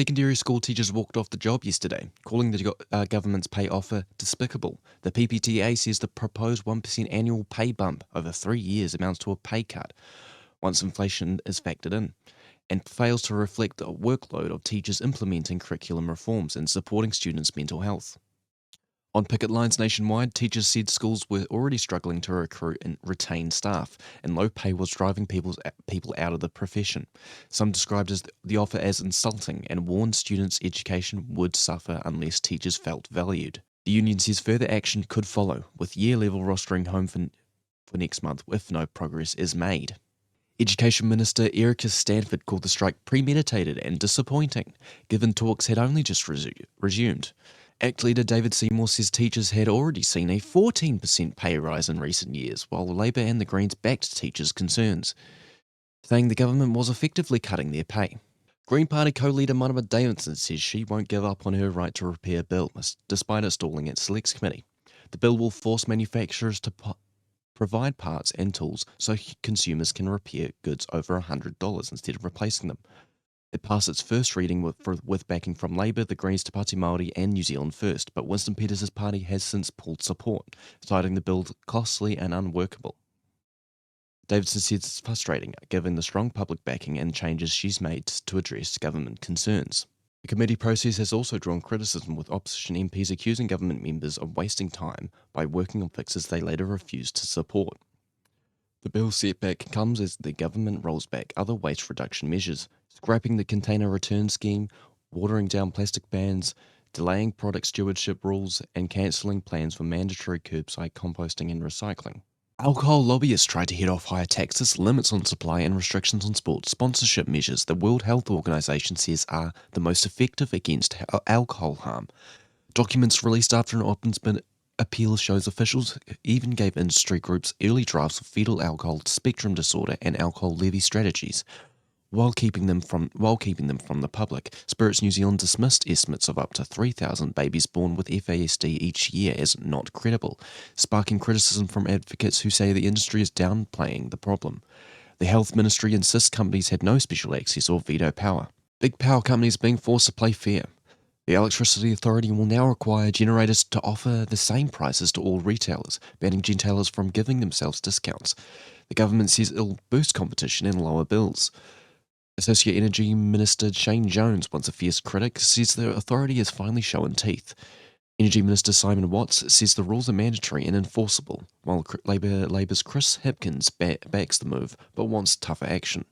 Secondary school teachers walked off the job yesterday, calling the government's pay offer despicable. The PPTA says the proposed 1% annual pay bump over 3 years amounts to a pay cut once inflation is factored in, and fails to reflect the workload of teachers implementing curriculum reforms and supporting students' mental health. On picket lines nationwide, teachers said schools were already struggling to recruit and retain staff, and low pay was driving people out of the profession. Some described the offer as insulting and warned students' education would suffer unless teachers felt valued. The union says further action could follow, with year-level rostering home for next month if no progress is made. Education Minister Erica Stanford called the strike premeditated and disappointing, given talks had only just resumed. ACT leader David Seymour says teachers had already seen a 14% pay rise in recent years, while Labor and the Greens backed teachers' concerns, saying the government was effectively cutting their pay. Green Party co-leader Marama Davidson says she won't give up on her right to repair bill, despite it stalling at Selects Committee. The bill will force manufacturers to provide parts and tools so consumers can repair goods over $100 instead of replacing them. It passed its first reading with backing from Labour, the Greens, Te Pāti Māori and New Zealand First, but Winston Peters' party has since pulled support, citing the bill costly and unworkable. Davidson says it's frustrating, given the strong public backing and changes she's made to address government concerns. The committee process has also drawn criticism, with opposition MPs accusing government members of wasting time by working on fixes they later refused to support. The bill's setback comes as the government rolls back other waste reduction measures, scrapping the container return scheme, watering down plastic bans, delaying product stewardship rules, and cancelling plans for mandatory curbside composting and recycling. Alcohol lobbyists tried to head off higher taxes, limits on supply, and restrictions on sports sponsorship measures the World Health Organization says are the most effective against alcohol harm. Documents released after an ombudsman appeal shows officials even gave industry groups early drafts of fetal alcohol spectrum disorder and alcohol levy strategies, while keeping them from the public. Spirits New Zealand dismissed estimates of up to 3,000 babies born with FASD each year as not credible, sparking criticism from advocates who say the industry is downplaying the problem. The Health Ministry insists companies had no special access or veto power. Big power companies being forced to play fair. The Electricity Authority will now require generators to offer the same prices to all retailers, banning retailers from giving themselves discounts. The government says it'll boost competition and lower bills. Associate Energy Minister Shane Jones, once a fierce critic, says the authority has finally shown teeth. Energy Minister Simon Watts says the rules are mandatory and enforceable, while Labour's Chris Hipkins backs the move but wants tougher action.